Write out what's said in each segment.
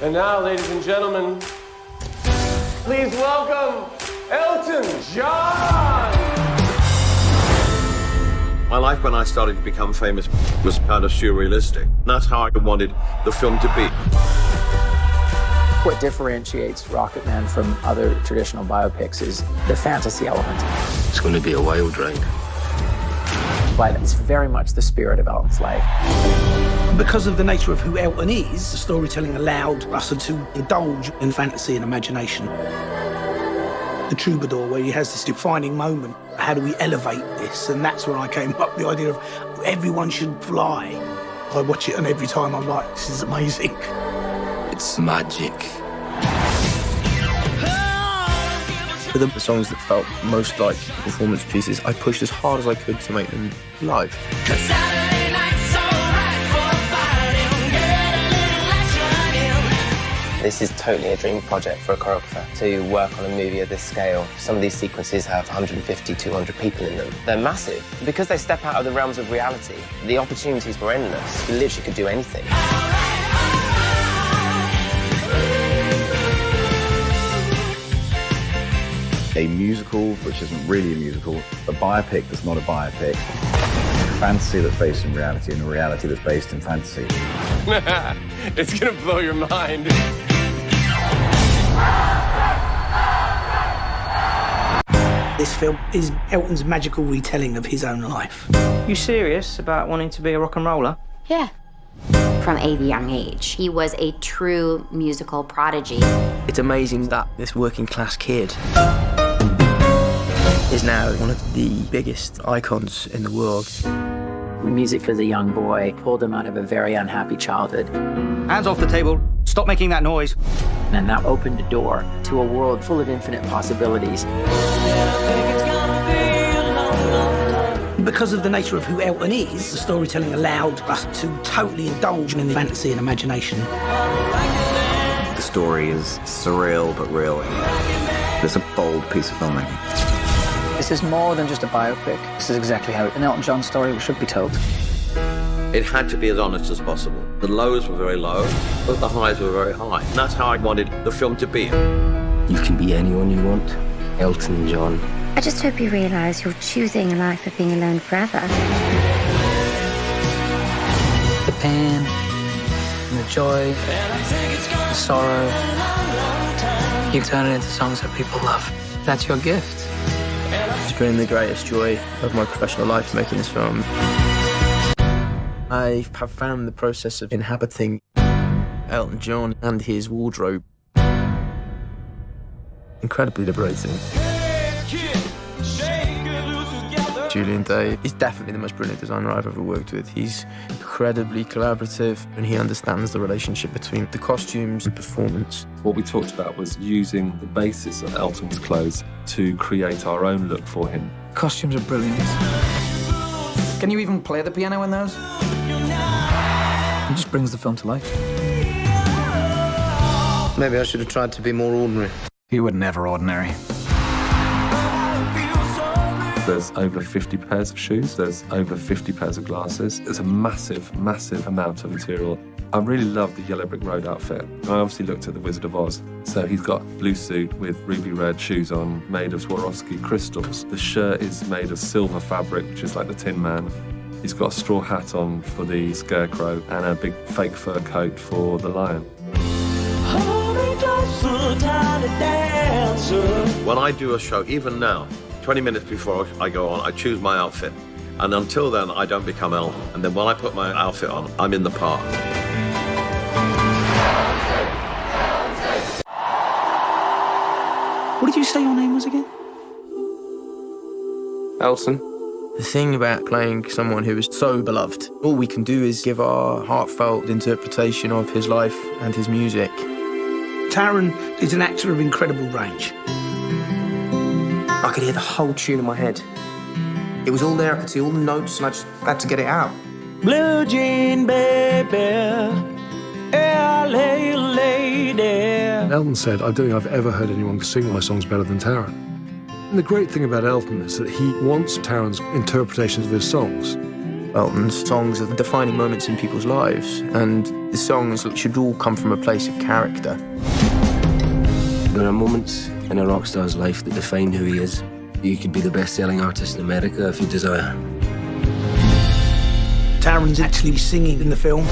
And now, ladies and gentlemen, please welcome Elton John! My life when I started to become famous was kind of surrealistic. That's how I wanted the film to be. What differentiates Rocketman from other traditional biopics is the fantasy element. It's going to be a wild ride. But it's very much the spirit of Elton's life. Because of the nature of who Elton is, the storytelling allowed us to indulge in fantasy and imagination. The troubadour, where he has this defining moment. How do we elevate this? And that's where I came up with the idea of everyone should fly. I watch it and every time I'm like, this is amazing. It's magic. For the songs that felt most like performance pieces, I pushed as hard as I could to make them live. This is totally a dream project for a choreographer, to work on a movie of this scale. Some of these sequences have 150, 200 people in them. They're massive. Because they step out of the realms of reality, the opportunities were endless. You literally could do anything. A musical, which isn't really a musical, a biopic that's not a biopic, fantasy that's based in reality, and a reality that's based in fantasy. It's gonna blow your mind. This film is Elton's magical retelling of his own life. You serious about wanting to be a rock and roller? Yeah. From a young age, he was a true musical prodigy. It's amazing that this working class kid is now one of the biggest icons in the world. Music as a young boy pulled him out of a very unhappy childhood. Hands off the table. Stop making that noise. And that opened a door to a world full of infinite possibilities. Because of the nature of who Elton is, the storytelling allowed us to totally indulge in the fantasy and imagination. The story is surreal but real. It's a bold piece of filmmaking. This is more than just a biopic. This is exactly how an Elton John story should be told. It had to be as honest as possible. The lows were very low, but the highs were very high. And that's how I wanted the film to be. You can be anyone you want. Elton John. I just hope you realize you're choosing a life of being alone forever. The pain, and the joy, the sorrow, you turn it into songs that people love. That's your gift. It's been the greatest joy of my professional life making this film. I have found the process of inhabiting Elton John and his wardrobe incredibly liberating. Julian Day is definitely the most brilliant designer I've ever worked with. He's incredibly collaborative and he understands the relationship between the costumes and performance. What we talked about was using the basis of Elton's clothes to create our own look for him. Costumes are brilliant. Can you even play the piano in those? It just brings the film to life. Maybe I should have tried to be more ordinary. You were never ordinary. There's over 50 pairs of shoes. There's over 50 pairs of glasses. It's a massive, massive amount of material. I really love the Yellow Brick Road outfit. I obviously looked at The Wizard of Oz. So he's got a blue suit with ruby red shoes on, made of Swarovski crystals. The shirt is made of silver fabric, which is like the Tin Man. He's got a straw hat on for the scarecrow and a big fake fur coat for the lion. When I do a show, even now, 20 minutes before I go on, I choose my outfit. And until then, I don't become Elton. And then when I put my outfit on, I'm in the part. What did you say your name was again? Elton. The thing about playing someone who is so beloved, all we can do is give our heartfelt interpretation of his life and his music. Taron is an actor of incredible range. I could hear the whole tune in my head. It was all there, I could see all the notes, and I just had to get it out. Blue jean baby, LA lady. Elton said, I don't think I've ever heard anyone sing my songs better than Taron. And the great thing about Elton is that he wants Taron's interpretations of his songs. Elton's songs are defining moments in people's lives, and the songs should all come from a place of character. There are moments in a rock star's life that define who he is. You could be the best-selling artist in America if you desire. Taron's actually singing in the film.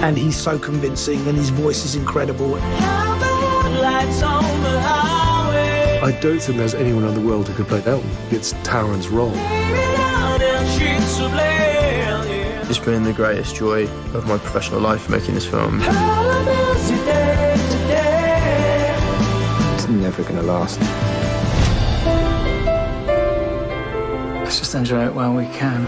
And he's so convincing, and his voice is incredible. I don't think there's anyone in the world who could play Elton. It's Taron's role. It's been the greatest joy of my professional life making this film. It's never going to last. Let's just enjoy it while we can.